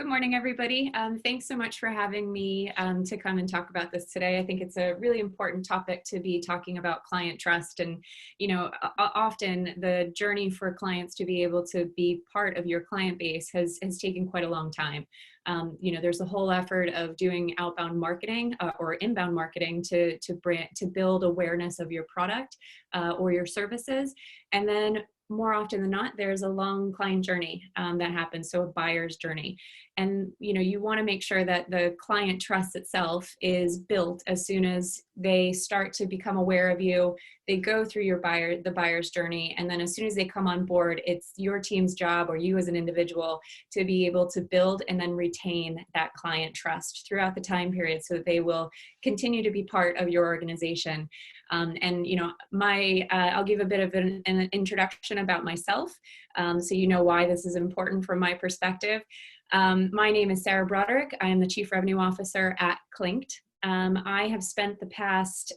Good morning, everybody. Thanks so much for having me to come and talk about this today. I think it's a really important topic to be talking about client trust. And, often the journey for clients to be able to be part of your client base has taken quite a long time. There's a whole effort of doing outbound marketing or inbound marketing to build awareness of your product or your services. And then more often than not, there's a long client journey that happens, so a buyer's journey. And you want to make sure that the client trust itself is built as soon as they start to become aware of you. They go through the buyer's journey, and then as soon as they come on board, it's your team's job or you as an individual to be able to build and then retain that client trust throughout the time period so that they will continue to be part of your organization. I'll give a bit of an introduction about myself so you know why this is important from my perspective. My name is Sarah Broderick. I am the Chief Revenue Officer at Clinked. I have spent the past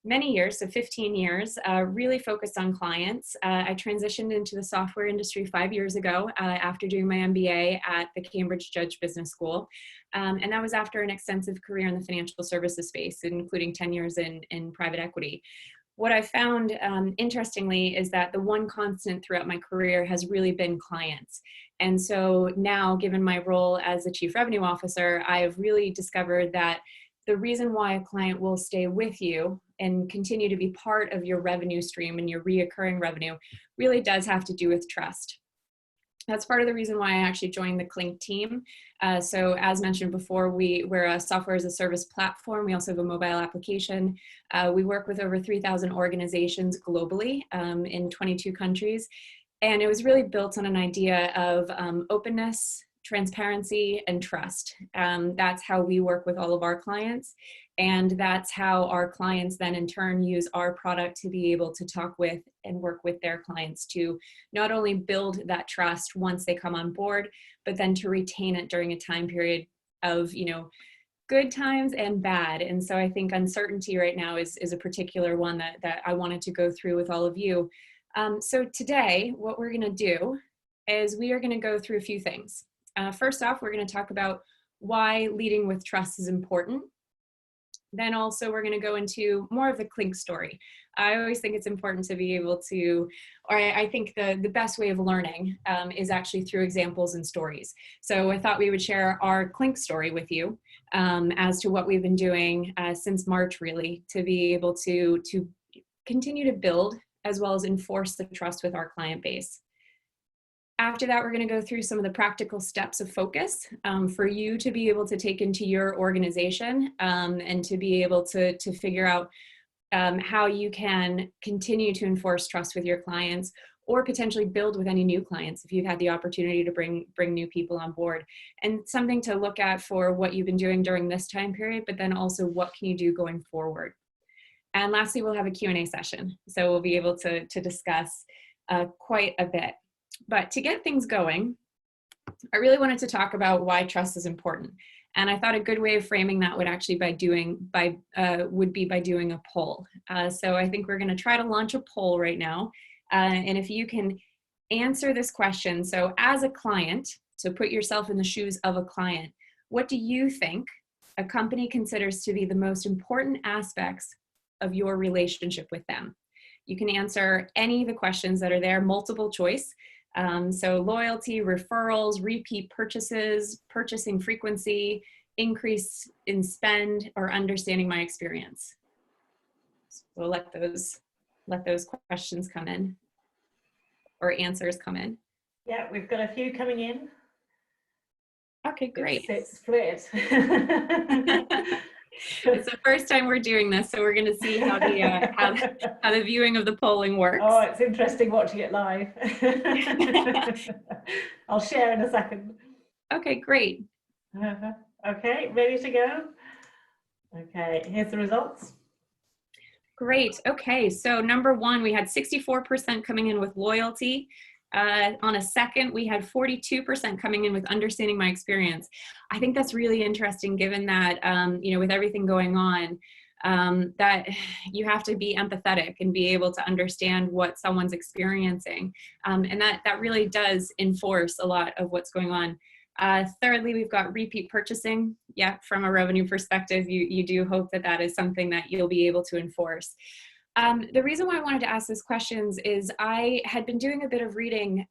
many years, so 15 years, really focused on clients. I transitioned into the software industry 5 years ago after doing my MBA at the Cambridge Judge Business School. And that was after an extensive career in the financial services space, including 10 years in private equity. What I found interestingly is that the one constant throughout my career has really been clients. And so now, given my role as the Chief Revenue Officer, I have really discovered that the reason why a client will stay with you and continue to be part of your revenue stream and your reoccurring revenue really does have to do with trust. That's part of the reason why I actually joined the Clinked team. So as mentioned before, we're a software as a service platform. We also have a mobile application. We work with over 3,000 organizations globally in 22 countries. And it was really built on an idea of openness, transparency, and trust. That's how we work with all of our clients. And that's how our clients then in turn use our product to be able to talk with and work with their clients to not only build that trust once they come on board, but then to retain it during a time period of, good times and bad. And so I think uncertainty right now is a particular one that I wanted to go through with all of you. So today, what we're going to do is we are going to go through a few things. First off, we're going to talk about why leading with trust is important. Then also we're going to go into more of the Clinked story. I always think it's important to be able to, or I think the best way of learning is actually through examples and stories. So I thought we would share our Clinked story with you as to what we've been doing since March, really, to be able to continue to build as well as enforce the trust with our client base. After that, we're going to go through some of the practical steps of focus for you to be able to take into your organization and to be able to figure out how you can continue to enforce trust with your clients or potentially build with any new clients if you've had the opportunity to bring new people on board. And something to look at for what you've been doing during this time period, but then also what can you do going forward. And lastly, we'll have a Q&A session. So we'll be able to discuss quite a bit. But to get things going, I really wanted to talk about why trust is important. And I thought a good way of framing that would actually be by doing a poll. So I think we're going to try to launch a poll right now. And if you can answer this question, so as a client, so put yourself in the shoes of a client, what do you think a company considers to be the most important aspects of your relationship with them? You can answer any of the questions that are there, multiple choice. So loyalty, referrals, repeat purchases, purchasing frequency, increase in spend, or understanding my experience. So we'll let those questions come in or answers come in. Yeah, we've got a few coming in. Okay, great. It's split. It's the first time we're doing this, so we're going to see how the viewing of the polling works. Oh, it's interesting watching it live. I'll share in a second. Okay, great. Okay, ready to go? Okay, here's the results. Great. Okay, so number one, we had 64% coming in with loyalty. On a second, we had 42% coming in with understanding my experience. I think that's really interesting given that, with everything going on, that you have to be empathetic and be able to understand what someone's experiencing. And that really does enforce a lot of what's going on. Thirdly, we've got repeat purchasing. Yeah, from a revenue perspective, you do hope that that is something that you'll be able to enforce. The reason why I wanted to ask these questions is I had been doing a bit of reading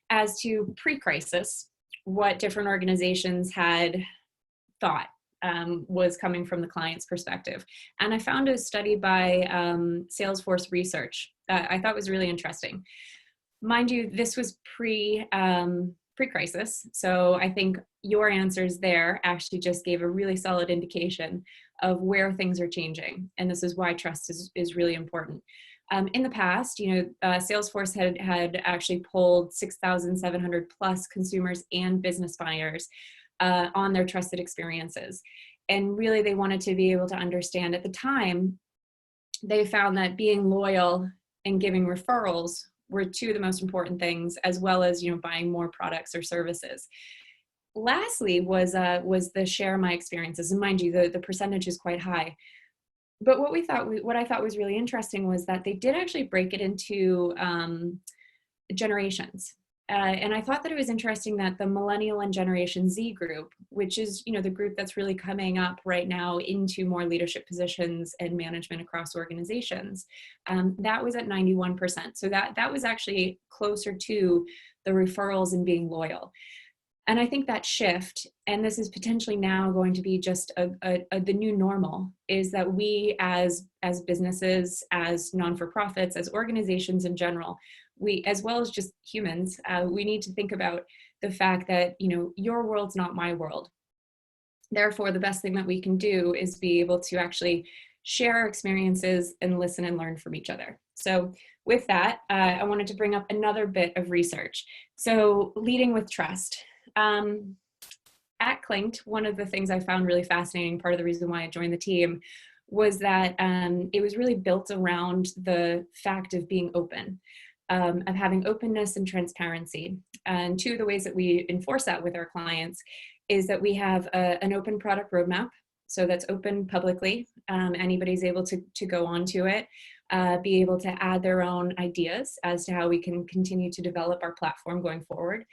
as to pre-crisis, what different organizations had thought was coming from the client's perspective. And I found a study by Salesforce Research that I thought was really interesting. Mind you, this was pre-crisis. So I think your answers there actually just gave a really solid indication of where things are changing. And this is why trust is really important. In the past, Salesforce had actually polled 6,700 plus consumers and business buyers on their trusted experiences. And really they wanted to be able to understand. At the time, they found that being loyal and giving referrals were two of the most important things, as well as buying more products or services. Lastly was the share my experiences, and mind you, the percentage is quite high. But what I thought was really interesting was that they did actually break it into generations. And I thought that it was interesting that the Millennial and Generation Z group, which is the group that's really coming up right now into more leadership positions and management across organizations, that was at 91%. So that was actually closer to the referrals and being loyal. And I think that shift, and this is potentially now going to be just the new normal, is that we as businesses, as non-for-profits, as organizations in general, we, as well as just humans, we need to think about the fact that, your world's not my world. Therefore, the best thing that we can do is be able to actually share our experiences and listen and learn from each other. So with that, I wanted to bring up another bit of research. So leading with trust. At Clinked, one of the things I found really fascinating, part of the reason why I joined the team, was that it was really built around the fact of being open. Of having openness and transparency. And two of the ways that we enforce that with our clients is that we have an open product roadmap. So that's open publicly. Anybody's able to go onto it, be able to add their own ideas as to how we can continue to develop our platform going forward.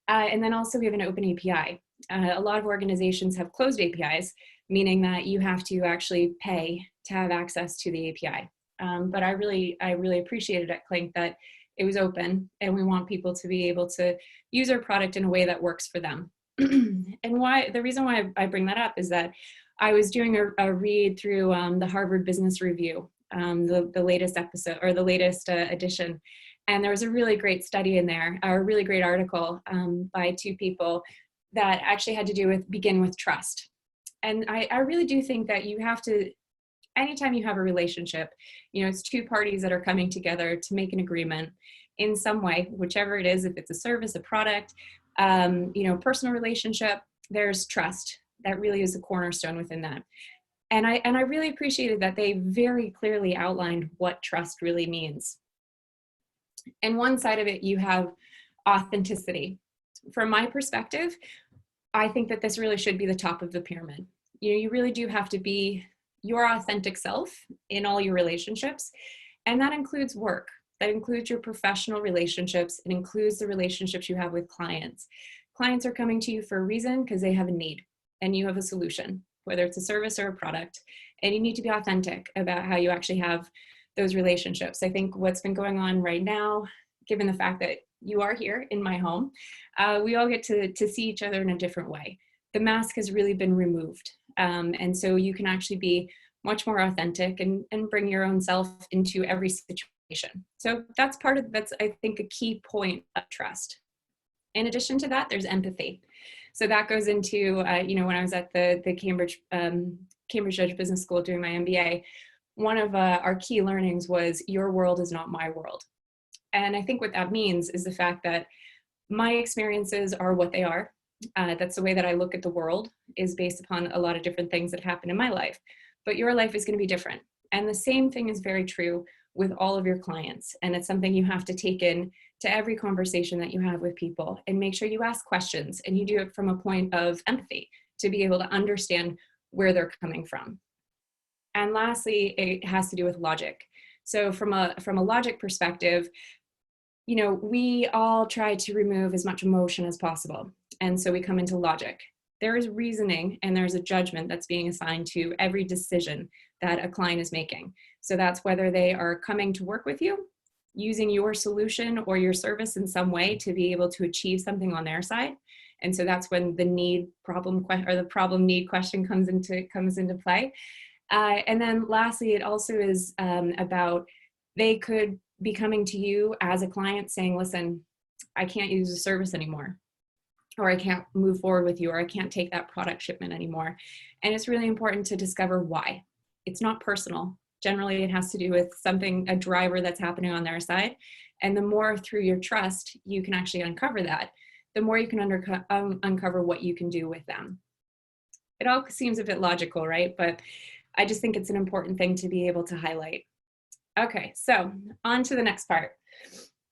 And then also we have an open API. A lot of organizations have closed APIs, meaning that you have to actually pay to have access to the API. But I really appreciated at Clinked that it was open, and we want people to be able to use our product in a way that works for them. And the reason why I bring that up is that I was doing a read through the Harvard Business Review, the latest episode, or the latest edition. And there was a really great study in there, a really great article by two people that actually had to do with begin with trust. And I really do think that you have to, anytime you have a relationship, it's two parties that are coming together to make an agreement in some way, whichever it is, if it's a service, a product, personal relationship, there's trust. That really is a cornerstone within that. And I really appreciated that they very clearly outlined what trust really means. And one side of it, you have authenticity. From my perspective, I think that this really should be the top of the pyramid. You really do have to be your authentic self in all your relationships. And that includes work. That includes your professional relationships. It includes the relationships you have with clients. Clients are coming to you for a reason because they have a need and you have a solution, whether it's a service or a product. And you need to be authentic about how you actually have those relationships. I think what's been going on right now, given the fact that you are here in my home, we all get to see each other in a different way. The mask has really been removed. And so you can actually be much more authentic and bring your own self into every situation. So that's I think, a key point of trust. In addition to that, there's empathy. So that goes into, when I was at the Cambridge Judge Business School doing my MBA, one of our key learnings was your world is not my world. And I think what that means is the fact that my experiences are what they are. That's the way that I look at the world, is based upon a lot of different things that happen in my life. But your life is going to be different. And the same thing is very true with all of your clients. And it's something you have to take in to every conversation that you have with people, and make sure you ask questions and you do it from a point of empathy to be able to understand where they're coming from. And lastly, it has to do with logic. So from a logic perspective, you know, we all try to remove as much emotion as possible. And so we come into logic. There is reasoning and there's a judgment that's being assigned to every decision that a client is making. So that's whether they are coming to work with you, using your solution or your service in some way to be able to achieve something on their side. And so that's when the need problem or the problem need question comes into play. And then lastly, it also is about they could be coming to you as a client saying, listen, I can't use the service anymore, or I can't move forward with you, or I can't take that product shipment anymore. And it's really important to discover why. It's not personal. Generally, it has to do with something, a driver that's happening on their side. And the more through your trust you can actually uncover that, the more you can uncover what you can do with them. It all seems a bit logical, right? But I just think it's an important thing to be able to highlight. Okay, so on to the next part.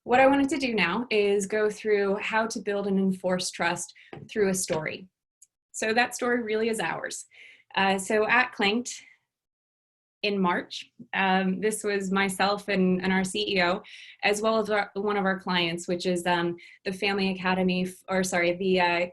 What I wanted to do now is go through how to build and enforce trust through a story. So that story really is ours. So at Clinked in March, this was myself and our CEO, as well as one of our clients, which is the Family Academy, the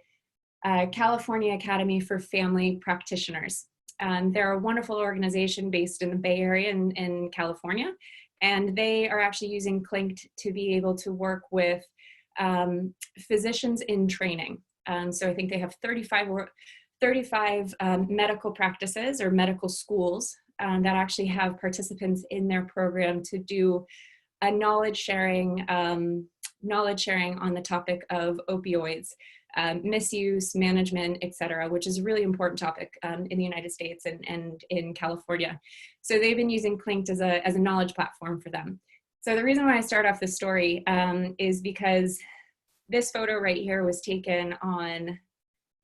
California Academy for Family Practitioners. They're a wonderful organization based in the Bay Area in California, and they are actually using Clinked to be able to work with physicians in training. So I think they have 35 medical practices or medical schools that actually have participants in their program to do a knowledge sharing on the topic of opioids. Misuse, management, et cetera, which is a really important topic in the United States and in California. So they've been using Clinked as a knowledge platform for them. So the reason why I start off this story is because this photo right here was taken on,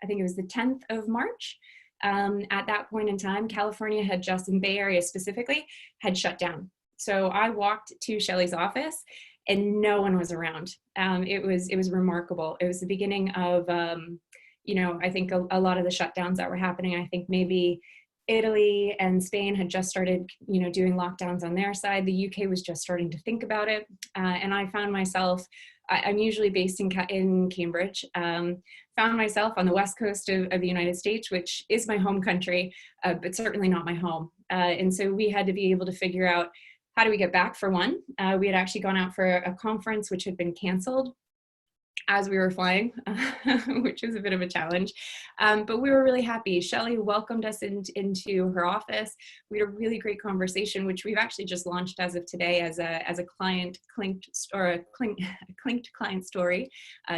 I think it was the 10th of March. At that point in time, California had just, in Bay Area specifically, had shut down. So I walked to Shelly's office and no one was around. It was remarkable. It was the beginning of, I think a lot of the shutdowns that were happening. I think maybe Italy and Spain had just started, doing lockdowns on their side. The UK was just starting to think about it. And I found myself, I'm usually based in Cambridge, found myself on the west coast of the United States, which is my home country, but certainly not my home. And so we had to be able to figure out, how do we get back, for one? We had actually gone out for a conference which had been canceled as we were flying, which was a bit of a challenge. But we were really happy. Shelly welcomed us into her office. We had a really great conversation, which we've actually just launched as of today as a client Clinked client story.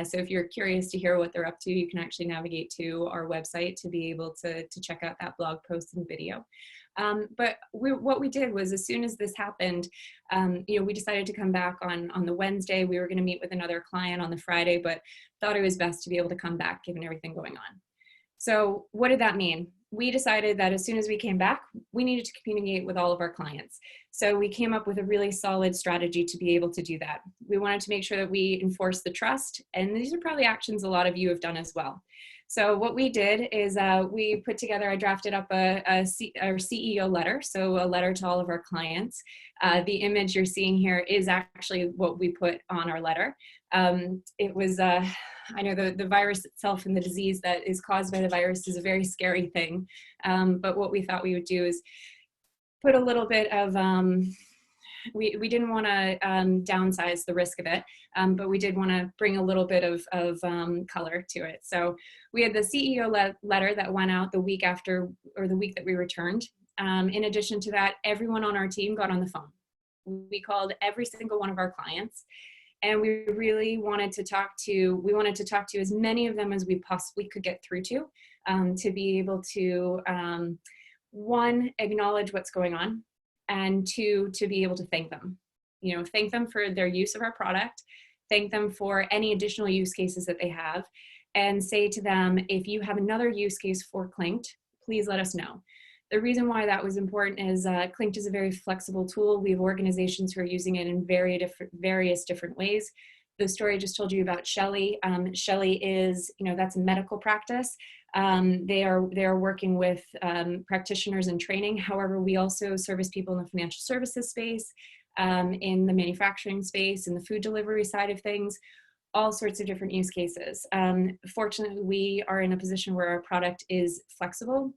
So if you're curious to hear what they're up to, you can actually navigate to our website to be able to check out that blog post and video. But what we did was, as soon as this happened, we decided to come back on the Wednesday. We were going to meet with another client on the Friday, but thought it was best to be able to come back given everything going on. So what did that mean? We decided that as soon as we came back, we needed to communicate with all of our clients. So we came up with a really solid strategy to be able to do that. We wanted to make sure that we enforce the trust, and these are probably actions a lot of you have done as well. So what we did is we put together, I drafted up our CEO letter, so a letter to all of our clients. The image you're seeing here is actually what we put on our letter. It was, I know the virus itself and the disease that is caused by the virus is a very scary thing. But what we thought we would do is put a little bit of, we didn't want to downsize the risk of it, but we did want to bring a little bit of color to it. So we had the CEO letter that went out the week after, or the week that we returned. In addition to that, everyone on our team got on the phone. We called every single one of our clients, and we really wanted to talk to as many of them as we possibly could get through to be able to, one, acknowledge what's going on, and two, to be able to thank them. Thank them for their use of our product, thank them for any additional use cases that they have, and say to them, if you have another use case for Clinked, please let us know. The reason why that was important is Clinked is a very flexible tool. We have organizations who are using it in various different ways. The story I just told you about Shelly. Shelly is, that's a medical practice. They are working with practitioners in training. However, we also service people in the financial services space. in the manufacturing space, in the food delivery side of things, all sorts of different use cases. Fortunately, we are in a position where our product is flexible.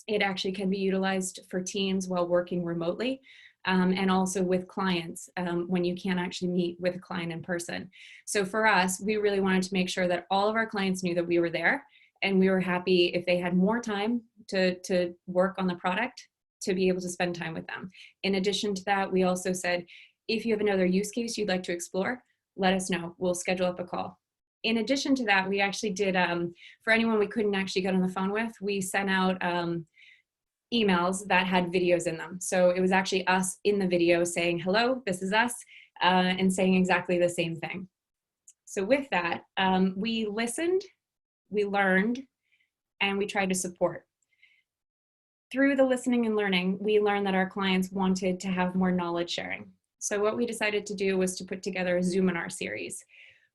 It actually can be utilized for teams while working remotely, and also with clients when you can't actually meet with a client in person. So for us, we really wanted to make sure that all of our clients knew that we were there, and we were happy if they had more time to work on the product, to be able to spend time with them. In addition to that, we also said, if you have another use case you'd like to explore, let us know. We'll schedule up a call. In addition to that, we actually did, for anyone we couldn't actually get on the phone with, we sent out emails that had videos in them. So it was actually us in the video saying, hello, this is us, and saying exactly the same thing. So with that, we listened, we learned, and we tried to support. Through the listening and learning, we learned that our clients wanted to have more knowledge sharing. So what we decided to do was to put together a Zoominar series.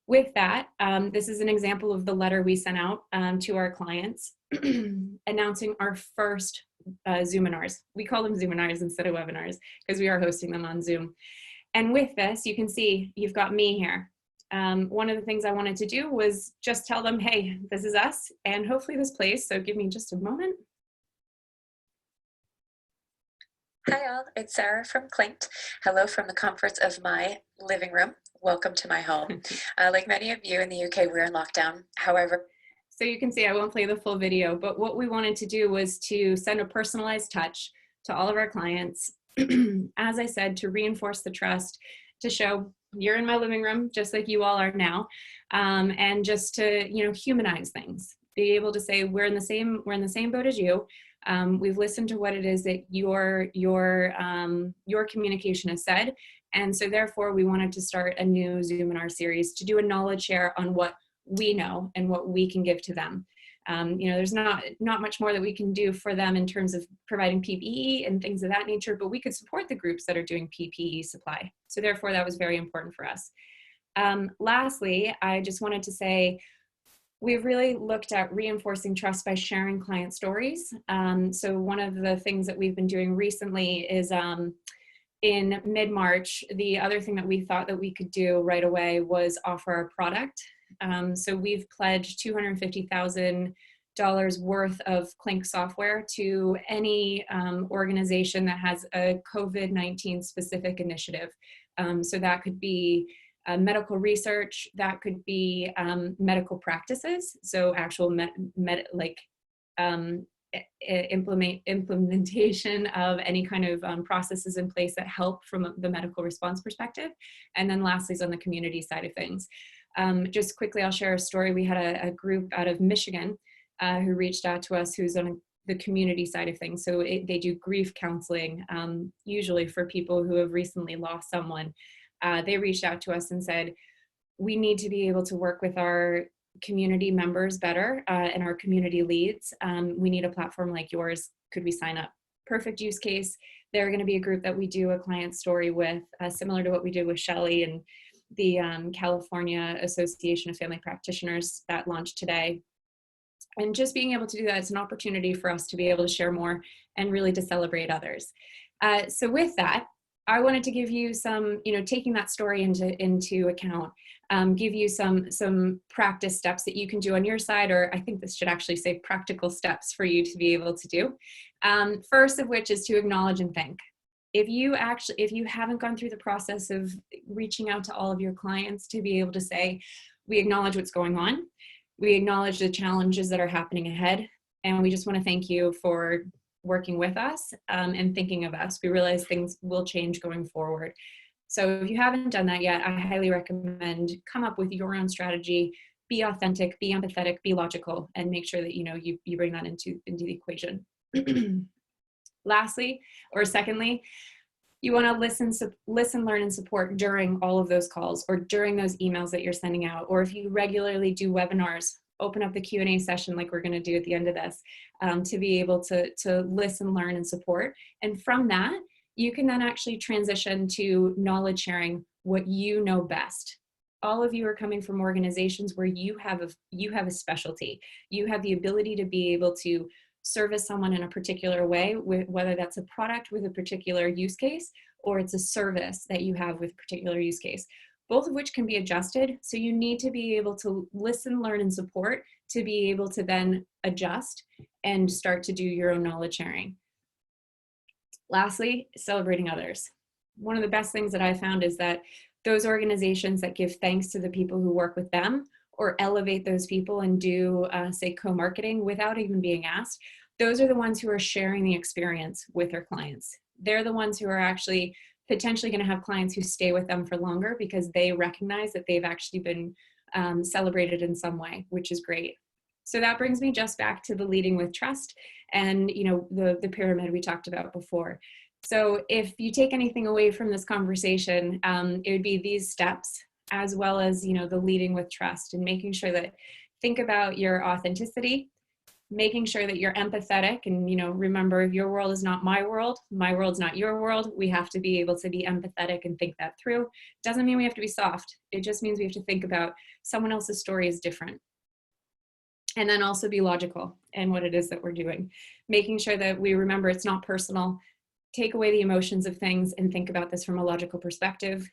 With that, this is an example of the letter we sent out to our clients announcing our first Zoominars. We call them Zoominars instead of webinars because we are hosting them on Zoom. And with this, you can see you've got me here. One of the things I wanted to do was just tell them, hey, this is us, and hopefully this plays. So give me just a moment. Hi all, it's Sara from Clinked. Hello from the comforts of my living room. Welcome to my home. Like many of you in the UK, we're in lockdown. However, so you can see I won't play the full video, but what we wanted to do was to send a personalized touch to all of our clients. As I said, to reinforce the trust, to show you're in my living room, just like you all are now, and just to, you know, humanize things. Be able to say we're in the same boat as you. We've listened to what it is that your communication has said, and so therefore we wanted to start a new Zoominar series to do a knowledge share on what we know and what we can give to them. You know, there's not much more that we can do for them in terms of providing PPE and things of that nature, but we could support the groups that are doing PPE supply. So therefore, that was very important for us. Lastly, I just wanted to say, we've really looked at reinforcing trust by sharing client stories. So one of the things that we've been doing recently is in mid-March, the other thing that we thought that we could do right away was offer our product. So we've pledged $250,000 worth of Clinked software to any organization that has a COVID-19 specific initiative. So that could be medical research, that could be medical practices, so actual implementation of any kind of processes in place that help from the medical response perspective. And then lastly is on the community side of things. Just quickly, I'll share a story. We had a group out of Michigan who reached out to us who's on the community side of things. So they do grief counseling, usually for people who have recently lost someone. They reached out to us and said, we need to be able to work with our community members better and our community leads. We need a platform like yours. Could we sign up? Perfect use case. They're going to be a group that we do a client story with, similar to what we did with Shelley and the California Association of Family Practitioners that launched today. And just being able to do that is an opportunity for us to be able to share more and really to celebrate others. So with that, I wanted to give you some, you know, taking that story into account, give you some practice steps that you can do on your side, or I think this should actually say practical steps for you to be able to do. First of which is to acknowledge and thank. If you haven't gone through the process of reaching out to all of your clients to be able to say, we acknowledge what's going on, we acknowledge the challenges that are happening ahead, and we just want to thank you for working with us and thinking of us. We realize things will change going forward. So if you haven't done that yet, I highly recommend come up with your own strategy, be authentic, be empathetic, be logical, and make sure that you bring that into the equation. Lastly, or secondly, you want to listen, learn, and support during all of those calls or during those emails that you're sending out. Or if you regularly do webinars, open up the Q&A session like we're going to do at the end of this to be able to listen, learn, and support. And from that, you can then actually transition to knowledge sharing what you know best. All of you are coming from organizations where you have a specialty. You have the ability to be able to service someone in a particular way, whether that's a product with a particular use case, or it's a service that you have with particular use case, both of which can be adjusted. So you need to be able to listen, learn, and support to be able to then adjust and start to do your own knowledge sharing. Lastly, celebrating others. One of the best things that I found is that those organizations that give thanks to the people who work with them, or elevate those people and do, say, co-marketing without even being asked, those are the ones who are sharing the experience with their clients. They're the ones who are actually potentially going to have clients who stay with them for longer because they recognize that they've actually been celebrated in some way, which is great. So that brings me just back to the leading with trust and, you know, the pyramid we talked about before. So if you take anything away from this conversation, it would be these steps, as well as, you know, the leading with trust and making sure that, think about your authenticity, making sure that you're empathetic, and, you know, remember, your world is not my world's not your world. We have to be able to be empathetic and think that through. Doesn't mean we have to be soft. It just means we have to think about someone else's story is different. And then also be logical in what it is that we're doing, making sure that we remember it's not personal. Take away the emotions of things and think about this from a logical perspective.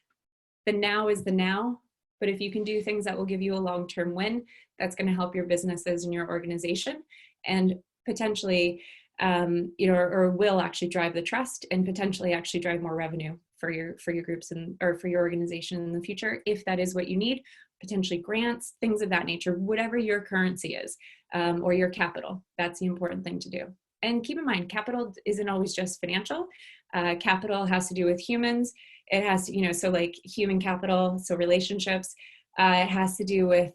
The now is the now, but if you can do things that will give you a long-term win, that's going to help your businesses and your organization, and potentially, you know, or will actually drive the trust and potentially actually drive more revenue for your groups and or for your organization in the future, if that is what you need. Potentially grants, things of that nature, whatever your currency is, or your capital. That's the important thing to do. And keep in mind, capital isn't always just financial. Capital has to do with humans. It has to, you know, so like human capital, so relationships. It has to do with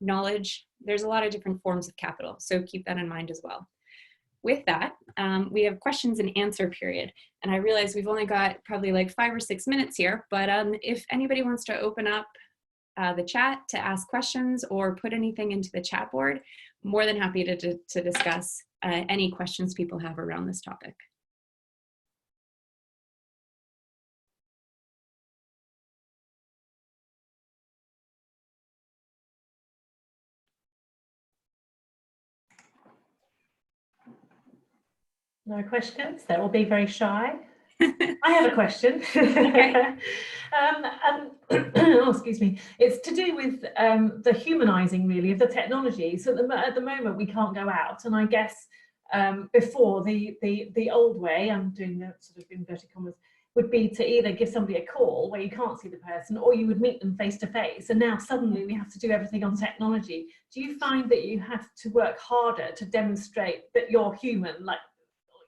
knowledge. There's a lot of different forms of capital. So keep that in mind as well. With that, we have questions and answer period. And I realize we've only got probably like 5 or 6 minutes here, but if anybody wants to open up the chat to ask questions or put anything into the chat board, more than happy to discuss any questions people have around this topic. No questions? They'll all be very shy. I have a question. Okay. Oh, excuse me. It's to do with the humanizing, really, of the technology. So at the moment, we can't go out, and I guess before the old way, I'm doing the sort of inverted commas, would be to either give somebody a call where you can't see the person, or you would meet them face to face. And now suddenly we have to do everything on technology. Do you find that you have to work harder to demonstrate that you're human? Like,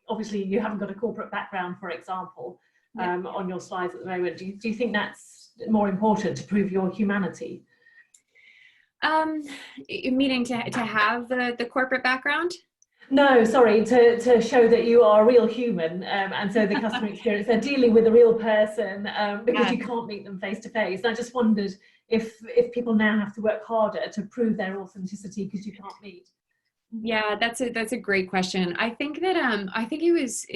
obviously you haven't got a corporate background, for example, on your slides at the moment. Do you think that's more important to prove your humanity? Meaning to have the corporate background? No, sorry, to show that you are a real human, and so the customer experience, they're dealing with a real person, because you can't meet them face to face. And I just wondered if people now have to work harder to prove their authenticity because you can't meet. Yeah, that's a great question. I think that I think it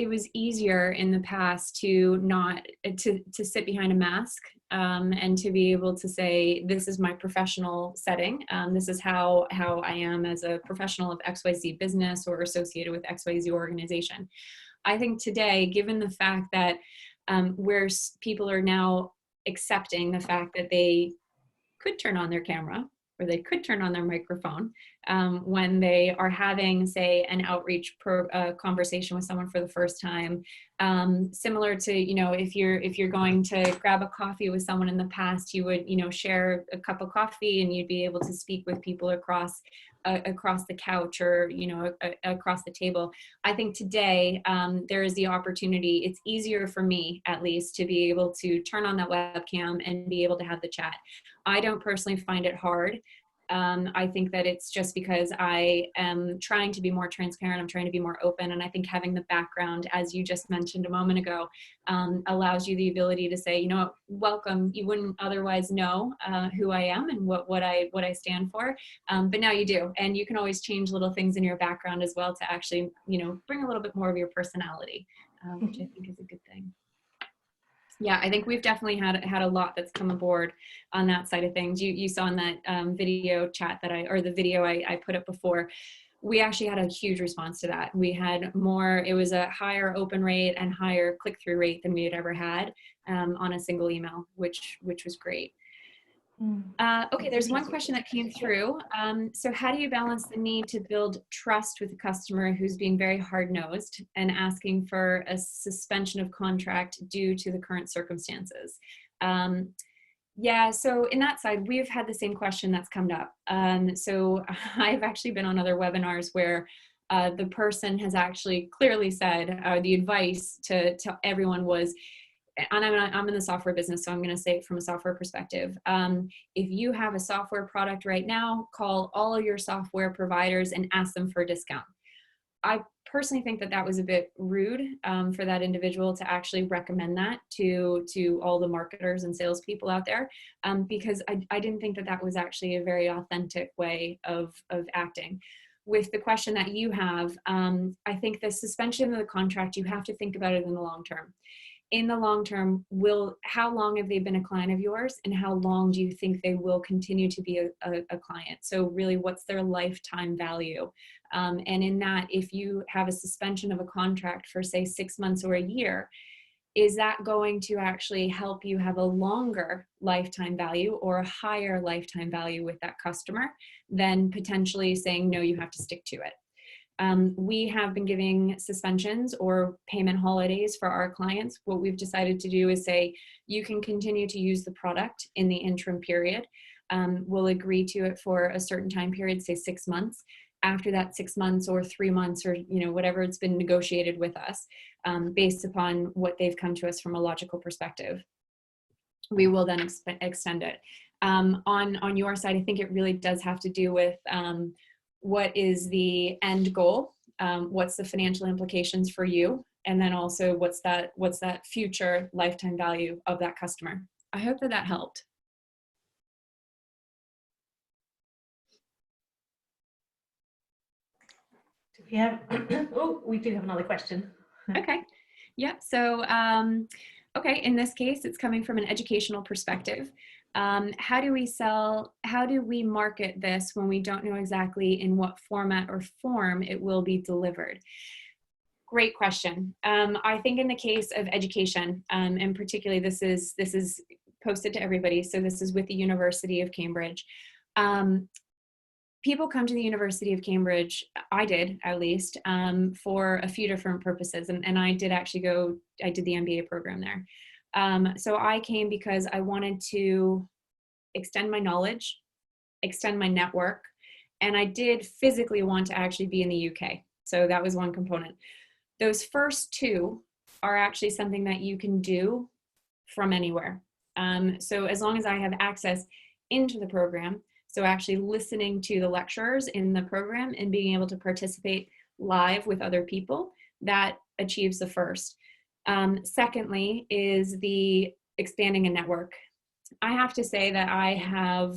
was easier in the past to not to sit behind a mask, and to be able to say, this is my professional setting. This is how I am as a professional of XYZ business or associated with XYZ organization. I think today, given the fact that where people are now accepting the fact that they could turn on their camera or they could turn on their microphone when they are having, say, an outreach conversation with someone for the first time. Similar to, you know, if you're going to grab a coffee with someone in the past, you would, you know, share a cup of coffee and you'd be able to speak with people across the couch or, you know, across the table. I think today there is the opportunity, it's easier for me at least, to be able to turn on that webcam and be able to have the chat. I don't personally find it hard. I think that it's just because I am trying to be more transparent. I'm trying to be more open. And I think having the background, as you just mentioned a moment ago, allows you the ability to say, you know, welcome. You wouldn't otherwise know who I am and what I stand for. But now you do. And you can always change little things in your background as well to actually, you know, bring a little bit more of your personality, which I think is a good thing. Yeah, I think we've definitely had a lot that's come aboard on that side of things. You saw in that video chat that the video I put up before. we actually had a huge response to that. We had more, it was a higher open rate and higher click-through rate than we had ever had on a single email, which was great. Okay, there's one question that came through. So how do you balance the need to build trust with a customer who's being very hard-nosed and asking for a suspension of contract due to the current circumstances? Yeah, so in that side, we've had the same question that's come up. So I've actually been on other webinars where the person has actually clearly said the advice to everyone was, and I'm in the software business, so I'm going to say it from a software perspective. If you have a software product right now, call all of your software providers and ask them for a discount. I personally think that that was a bit rude for that individual to actually recommend that to all the marketers and salespeople out there, because I didn't think that that was actually a very authentic way of acting. With the question that you have, I think the suspension of the contract, you have to think about it in the long term. In the long term, how long have they been a client of yours, and how long do you think they will continue to be a client? So really, what's their lifetime value? And in that, if you have a suspension of a contract for say 6 months or a year, is that going to actually help you have a longer lifetime value or a higher lifetime value with that customer than potentially saying, no, you have to stick to it? We have been giving suspensions or payment holidays for our clients. What we've decided to do is say, you can continue to use the product in the interim period. We'll agree to it for a certain time period, say 6 months. After that 6 months or 3 months or whatever it's been negotiated with us, based upon what they've come to us from a logical perspective, we will then extend it. On your side, I think it really does have to do with what is the end goal, what's the financial implications for you, and then also what's that future lifetime value of that customer. I hope that helped. Yeah. Oh, we do have another question. Okay. Yeah. So, okay. In this case, it's coming from an educational perspective. How do we market this when we don't know exactly in what format or form it will be delivered? Great question. I think in the case of education, and particularly this is posted to everybody, so this is with the University of Cambridge. People come to the University of Cambridge, I did at least, for a few different purposes. And I did actually I did the MBA program there. So I came because I wanted to extend my knowledge, extend my network, and I did physically want to actually be in the UK. So that was one component. Those first two are actually something that you can do from anywhere. So as long as I have access into the program, so actually listening to the lecturers in the program and being able to participate live with other people, that achieves the first. Secondly is the expanding a network. I have to say that I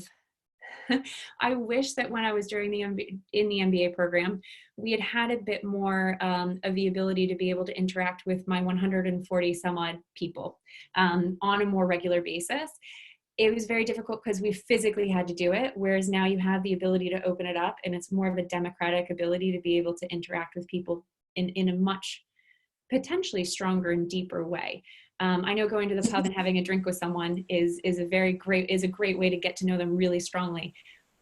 wish that when I was in the MBA program, we had a bit more of the ability to be able to interact with my 140 some odd people on a more regular basis. It was very difficult because we physically had to do it, whereas now you have the ability to open it up, and it's more of a democratic ability to be able to interact with people in a much potentially stronger and deeper way. I know going to the pub and having a drink with someone is a great way to get to know them really strongly,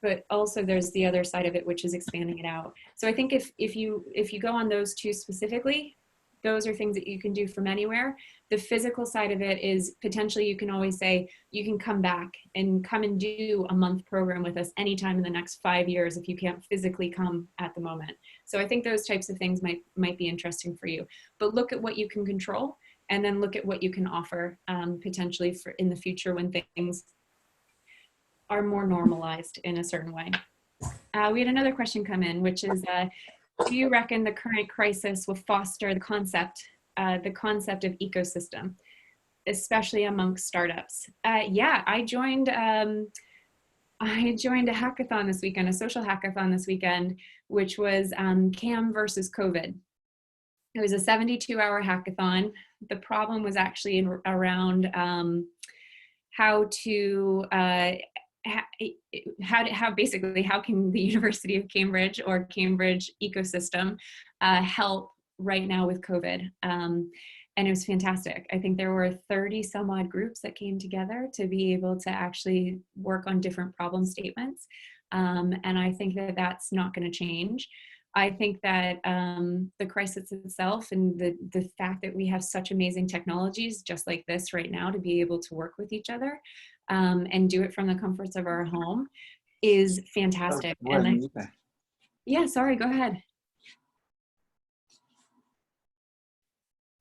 but also there's the other side of it, which is expanding it out. So I think if you go on those two specifically, those are things that you can do from anywhere. The physical side of it is potentially you can always say, you can come back and come and do a month program with us anytime in the next 5 years if you can't physically come at the moment. So I think those types of things might be interesting for you. But look at what you can control, and then look at what you can offer potentially for in the future when things are more normalized in a certain way. We had another question come in, which is, do you reckon the current crisis will foster the concept of ecosystem, especially amongst startups? Yeah, I joined a hackathon this weekend, a social hackathon this weekend, which was CAM versus COVID. It was a 72-hour hackathon. The problem was actually around how how can the University of Cambridge or Cambridge ecosystem help right now with COVID? And it was fantastic. I think there were 30 some odd groups that came together to be able to actually work on different problem statements. And I think that that's not going to change. I think that the crisis itself and the fact that we have such amazing technologies just like this right now to be able to work with each other and do it from the comforts of our home is fantastic. Yeah, sorry, go ahead.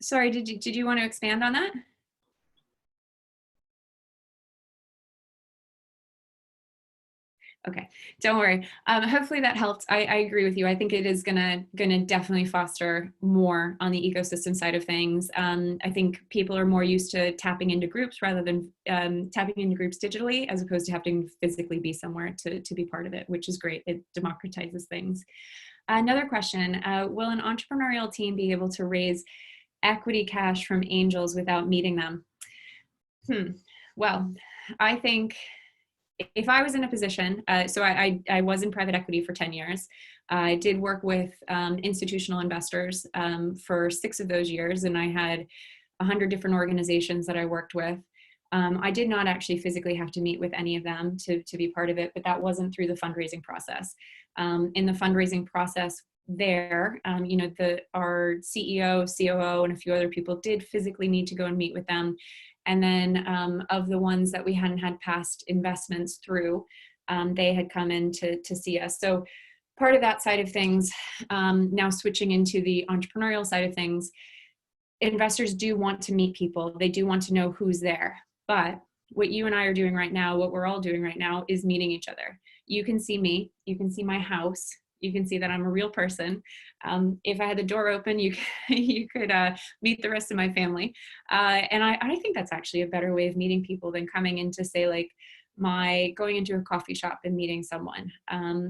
Sorry, did you want to expand on that? Okay, don't worry. Hopefully that helped. I agree with you. I think it is gonna definitely foster more on the ecosystem side of things. I think people are more used to tapping into groups rather than tapping into groups digitally, as opposed to having to physically be somewhere to be part of it, which is great. It democratizes things. Another question, will an entrepreneurial team be able to raise equity cash from angels without meeting them? Well, I think if I was in a position, so I was in private equity for 10 years. I did work with institutional investors for 6 of those years, and I had 100 different organizations that I worked with. I did not actually physically have to meet with any of them to be part of it, but that wasn't through the fundraising process. In the fundraising process there, our CEO, COO, and a few other people did physically need to go and meet with them. And then of the ones that we hadn't had past investments through, they had come in to see us. So part of that side of things, now switching into the entrepreneurial side of things, investors do want to meet people. They do want to know who's there. But what you and I are doing right now, what we're all doing right now, is meeting each other. You can see me, you can see my house, you can see that I'm a real person. If I had the door open, you could meet the rest of my family. And I think that's actually a better way of meeting people than coming in to say like going into a coffee shop and meeting someone.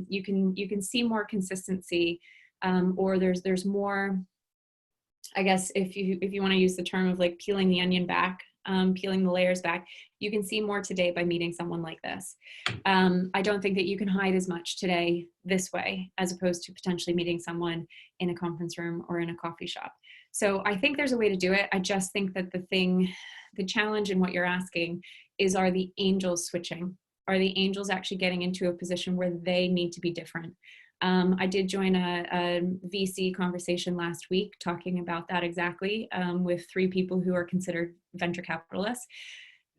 You can see more consistency, or there's more, I guess, if you want to use the term of like peeling the onion back, peeling the layers back, you can see more today by meeting someone like this. I don't think that you can hide as much today this way as opposed to potentially meeting someone in a conference room or in a coffee shop. So I think there's a way to do it. I just think that the challenge in what you're asking is, are the angels switching? Are the angels actually getting into a position where they need to be different? I did join a VC conversation last week talking about that exactly with 3 people who are considered venture capitalists.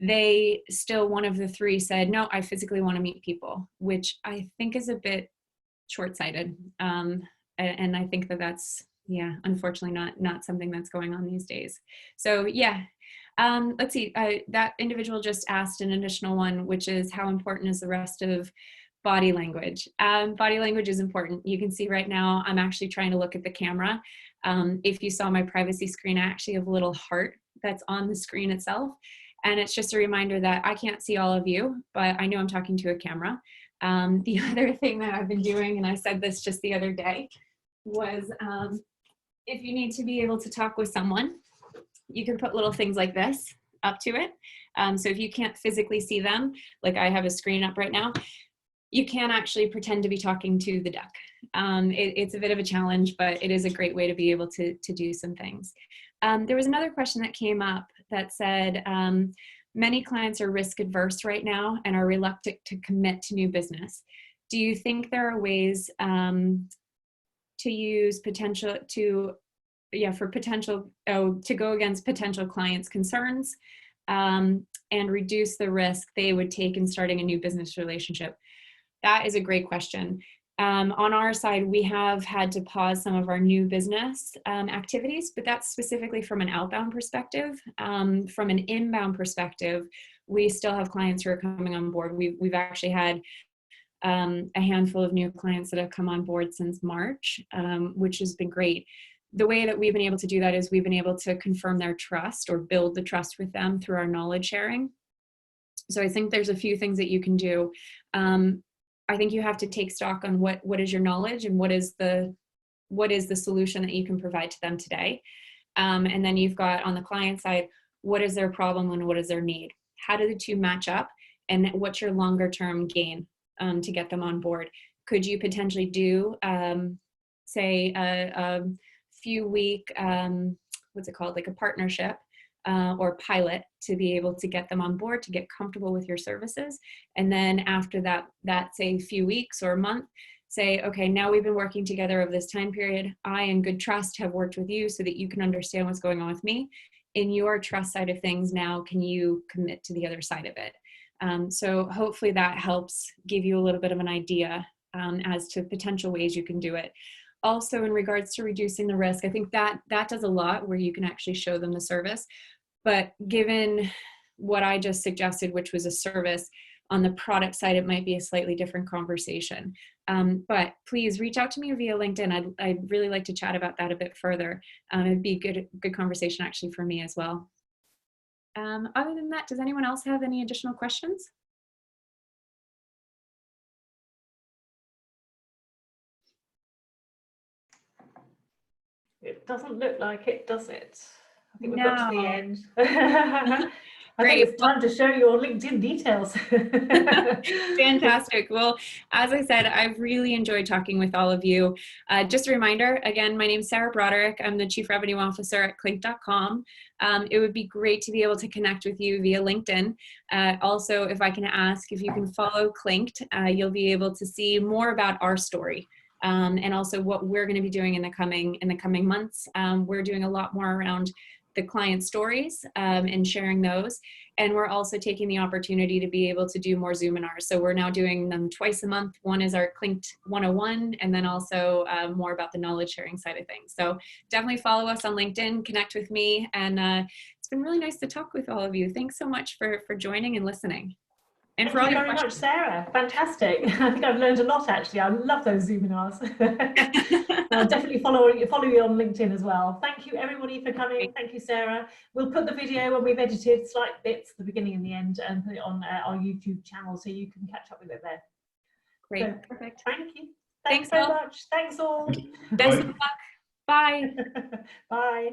They still, one of the 3 said, no, I physically want to meet people, which I think is a bit short-sighted. And I think that that's, yeah, unfortunately not something that's going on these days. So yeah, let's see, that individual just asked an additional one, which is how important is the rest of body language? Body language is important. You can see right now, I'm actually trying to look at the camera. If you saw my privacy screen, I actually have a little heart that's on the screen itself. And it's just a reminder that I can't see all of you, but I know I'm talking to a camera. The other thing that I've been doing, and I said this just the other day, was if you need to be able to talk with someone, you can put little things like this up to it. So if you can't physically see them, like I have a screen up right now, you can actually pretend to be talking to the duck. It's a bit of a challenge, but it is a great way to be able to do some things. There was another question that came up that said, many clients are risk adverse right now and are reluctant to commit to new business. Do you think there are ways to use to go against potential clients' concerns and reduce the risk they would take in starting a new business relationship? That is a great question. On our side, we have had to pause some of our new business activities, but that's specifically from an outbound perspective. From an inbound perspective, we still have clients who are coming on board. We've actually had a handful of new clients that have come on board since March, which has been great. The way that we've been able to do that is we've been able to confirm their trust or build the trust with them through our knowledge sharing. So I think there's a few things that you can do. I think you have to take stock on what is your knowledge and what is the solution that you can provide to them today. And then you've got on the client side, what is their problem and what is their need? How do the two match up? and what's your longer term gain to get them on board. Could you potentially do, say, a few week, what's it called, like a partnership or pilot to be able to get them on board, to get comfortable with your services. And then after that, say a few weeks or a month, say, okay, now we've been working together over this time period. I, in good trust, have worked with you so that you can understand what's going on with me. In your trust side of things now, can you commit to the other side of it? So hopefully that helps give you a little bit of an idea as to potential ways you can do it. Also, in regards to reducing the risk, I think that does a lot where you can actually show them the service. But given what I just suggested, which was a service, on the product side, it might be a slightly different conversation. But please reach out to me via LinkedIn. I'd really like to chat about that a bit further. It'd be a good conversation actually for me as well. Other than that, does anyone else have any additional questions? It doesn't look like it, does it? I think we've got to the end. I Great. think it's time to show your LinkedIn details. Fantastic. Well, as I said, I've really enjoyed talking with all of you. Just a reminder, again, my name is Sarah Broderick. I'm the Chief Revenue Officer at Clinked.com. It would be great to be able to connect with you via LinkedIn. Also, if I can ask, if you can follow Clinked, you'll be able to see more about our story. And also what we're going to be doing in the coming months. We're doing a lot more around the client stories and sharing those. And we're also taking the opportunity to be able to do more Zoominars. So we're now doing them twice a month. One is our Clinked 101, and then also more about the knowledge sharing side of things. So definitely follow us on LinkedIn, connect with me. And it's been really nice to talk with all of you. Thanks so much for joining and listening. And Thank you very much, Sarah. Fantastic. I think I've learned a lot, actually. I love those Zoominars. I'll definitely follow you on LinkedIn as well. Thank you, everybody, for coming. Thank you, Sarah. We'll put the video when we've edited slight bits, the beginning and the end, and put it on our YouTube channel so you can catch up with it there. Great. So, perfect. Thank you. Thanks very much. Thanks all. Best of luck. Bye. Bye.